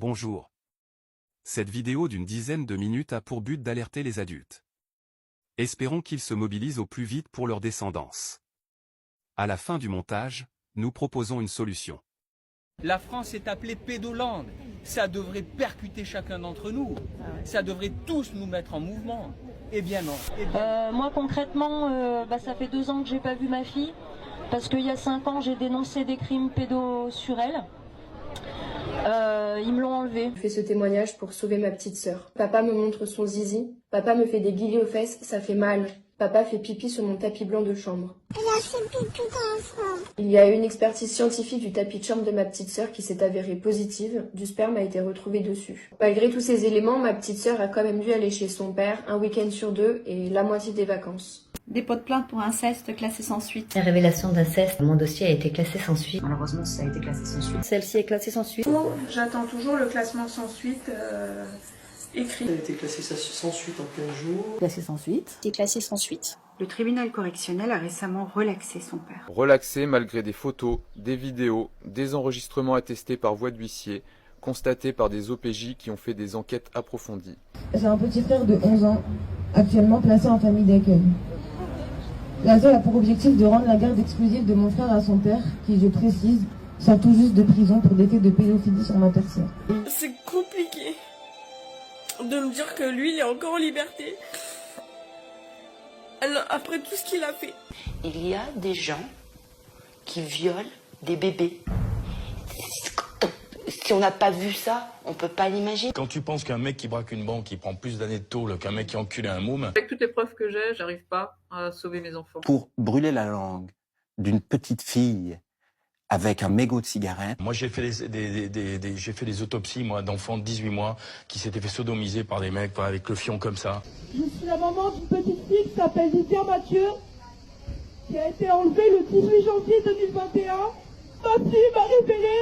Bonjour. Cette vidéo d'une dizaine de minutes a pour but d'alerter les adultes. Espérons qu'ils se mobilisent au plus vite pour leur descendance. À la fin du montage, nous proposons une solution. La France est appelée pédolande. Ça devrait percuter chacun d'entre nous. Ça devrait tous nous mettre en mouvement. Eh bien non. Moi concrètement, ça fait 2 ans que j'ai pas vu ma fille. Parce qu'il y a 5 ans, j'ai dénoncé des crimes pédos sur elle. Ils me l'ont enlevé. Je fais ce témoignage pour sauver ma petite sœur. Papa me montre son zizi. Papa me fait des guillis aux fesses, ça fait mal. Papa fait pipi sur mon tapis blanc de chambre. Elle a fait pipi dans le chambre. Il y a eu une expertise scientifique du tapis de chambre de ma petite sœur qui s'est avérée positive. Du sperme a été retrouvé dessus. Malgré tous ces éléments, ma petite sœur a quand même dû aller chez son père un week-end sur 2 et la moitié des vacances. Dépôt de plainte pour inceste classé sans suite. La révélation d'inceste, mon dossier a été classé sans suite. Malheureusement, ça a été classé sans suite. Celle-ci est classée sans suite. J'attends toujours le classement sans suite écrit. Elle a été classée sans suite en 15 jours. Classé sans suite. C'est classé sans suite. Le tribunal correctionnel a récemment relaxé son père. Relaxé malgré des photos, des vidéos, des enregistrements attestés par voie d'huissier, constatés par des OPJ qui ont fait des enquêtes approfondies. J'ai un petit frère de 11 ans, actuellement placé en famille d'accueil. L'ASE a pour objectif de rendre la garde exclusive de mon frère à son père, qui, je précise, sort tout juste de prison pour des faits de pédophilie sur ma personne. C'est compliqué de me dire que lui, il est encore en liberté. Alors, après tout ce qu'il a fait. Il y a des gens qui violent des bébés. Si on n'a pas vu ça, on peut pas l'imaginer. Quand tu penses qu'un mec qui braque une banque, il prend plus d'années de tôle qu'un mec qui encule un môme. Avec toutes les preuves que j'ai, j'arrive pas à sauver mes enfants. Pour brûler la langue d'une petite fille avec un mégot de cigarette. Moi, j'ai fait des autopsies, moi, d'enfants de 18 mois qui s'étaient fait sodomiser par des mecs avec le fion comme ça. Je suis la maman d'une petite fille qui s'appelle Lydia Mathieu, qui a été enlevée le 18 janvier 2021. Ma fille m'a révélé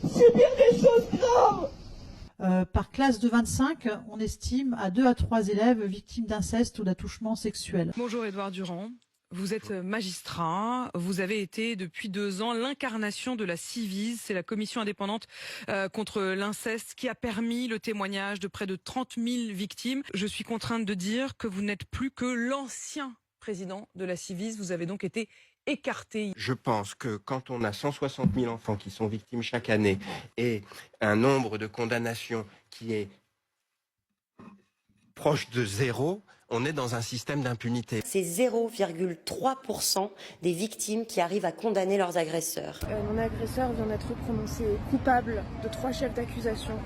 subir des choses graves. Par classe de 25, on estime à 2 à 3 élèves victimes d'inceste ou d'attouchement sexuel. Bonjour Édouard Durand, vous êtes magistrat, vous avez été depuis 2 ans l'incarnation de la Ciivise, c'est la commission indépendante contre l'inceste qui a permis le témoignage de près de 30 000 victimes. Je suis contrainte de dire que vous n'êtes plus que l'ancien président de la Ciivise, vous avez donc été écarté. Je pense que quand on a 160 000 enfants qui sont victimes chaque année et un nombre de condamnations qui est proche de 0, on est dans un système d'impunité. C'est 0,3% des victimes qui arrivent à condamner leurs agresseurs. Mon agresseur vient d'être prononcé coupable de 3 chefs d'accusation,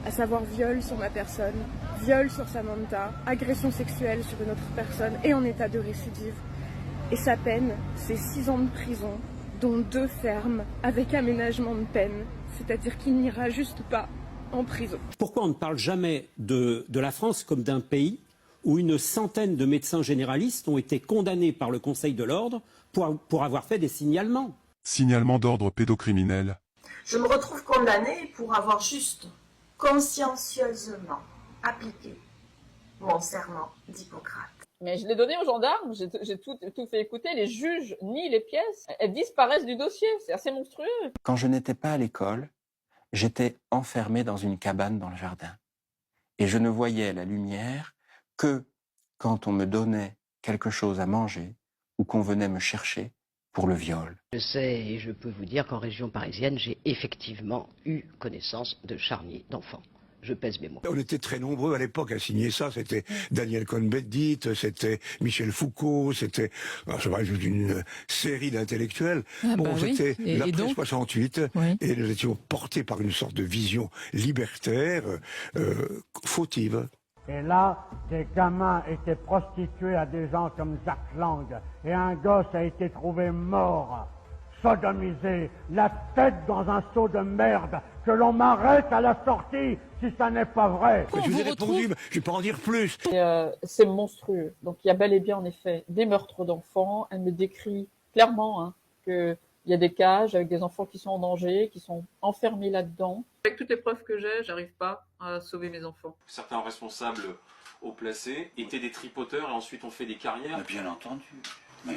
à savoir viol sur ma personne, viol sur Samantha, agression sexuelle sur une autre personne et en état de récidive. Et sa peine, c'est 6 ans de prison, dont 2 fermes, avec aménagement de peine. C'est-à-dire qu'il n'ira juste pas en prison. Pourquoi on ne parle jamais de la France comme d'un pays où une centaine de médecins généralistes ont été condamnés par le Conseil de l'Ordre pour avoir fait des signalements? Signalement d'ordre pédocriminel. Je me retrouve condamnée pour avoir juste, consciencieusement appliqué mon serment d'Hippocrate. Mais je l'ai donné aux gendarmes, j'ai tout fait écouter, les juges nient les pièces, elles disparaissent du dossier, c'est assez monstrueux. Quand je n'étais pas à l'école, j'étais enfermé dans une cabane dans le jardin. Et je ne voyais la lumière que quand on me donnait quelque chose à manger ou qu'on venait me chercher pour le viol. Je sais et je peux vous dire qu'en région parisienne, j'ai effectivement eu connaissance de charniers d'enfants. Je pèse mes mots. On était très nombreux à l'époque à signer ça. C'était Daniel Cohn-Bendit, c'était Michel Foucault, c'était une série d'intellectuels. C'était l'après 68 et nous étions portés par une sorte de vision libertaire, fautive. Et là, des gamins étaient prostitués à des gens comme Jacques Lang. Et un gosse a été trouvé mort, sodomisé, la tête dans un seau de merde, que l'on m'arrête à la sortie si ça n'est pas vrai. Je vous ai répondu, mais je ne vais pas en dire plus. C'est monstrueux. Donc il y a bel et bien en effet des meurtres d'enfants. Elle me décrit clairement qu'il y a des cages avec des enfants qui sont en danger, qui sont enfermés là-dedans. Avec toutes les preuves que j'ai, j'arrive pas à sauver mes enfants. Certains responsables haut placés étaient des tripoteurs et ensuite ont fait des carrières. Bien entendu. Mais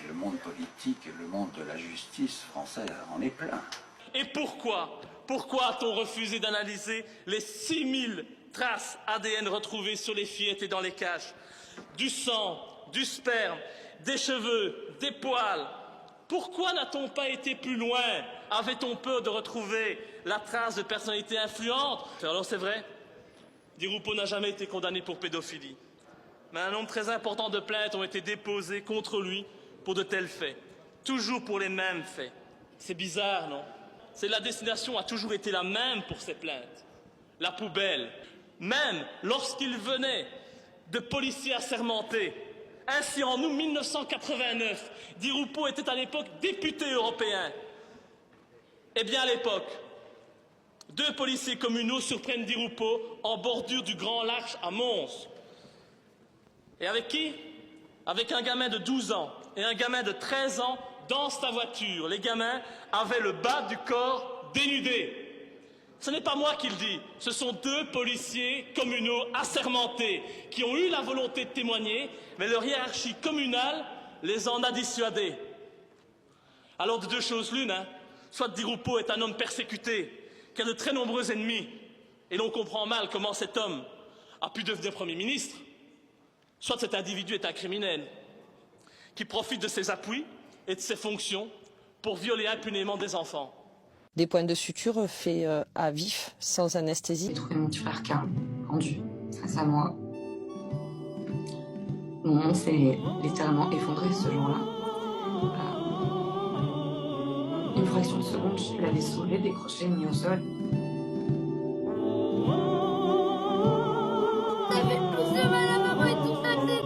le monde politique et le monde de la justice française en est plein. Et pourquoi Pourquoi a-t-on refusé d'analyser les 6000 traces ADN retrouvées sur les fillettes et dans les cages? Du sang, du sperme, des cheveux, des poils. Pourquoi n'a-t-on pas été plus loin? Avait-on peur de retrouver la trace de personnalités influentes? Alors c'est vrai, Di Rupo n'a jamais été condamné pour pédophilie. Mais un nombre très important de plaintes ont été déposées contre lui pour de tels faits. Toujours pour les mêmes faits. C'est bizarre, non? La destination a toujours été la même pour ces plaintes. La poubelle. Même lorsqu'il venait de policiers assermentés. Ainsi, en août 1989, Di Rupo était à l'époque député européen. Eh bien, à l'époque, 2 policiers communaux surprennent Di Rupo en bordure du Grand Large à Mons. Et avec qui? Avec un gamin de 12 ans et un gamin de 13 ans dans sa voiture. Les gamins avaient le bas du corps dénudé. Ce n'est pas moi qui le dis, ce sont 2 policiers communaux assermentés qui ont eu la volonté de témoigner, mais leur hiérarchie communale les en a dissuadés. Alors de 2 choses l'une, soit Di Rupo est un homme persécuté, qui a de très nombreux ennemis, et l'on comprend mal comment cet homme a pu devenir Premier ministre, soit cet individu est un criminel, qui profite de ses appuis et de ses fonctions pour violer impunément des enfants. Des points de suture faits à vif, sans anesthésie. J'ai trouvé mon petit frère Karl, pendu, face à moi. Mon monde s'est littéralement effondré ce jour-là. Une fraction de seconde, je l'avais sauvé, décroché, mis au sol.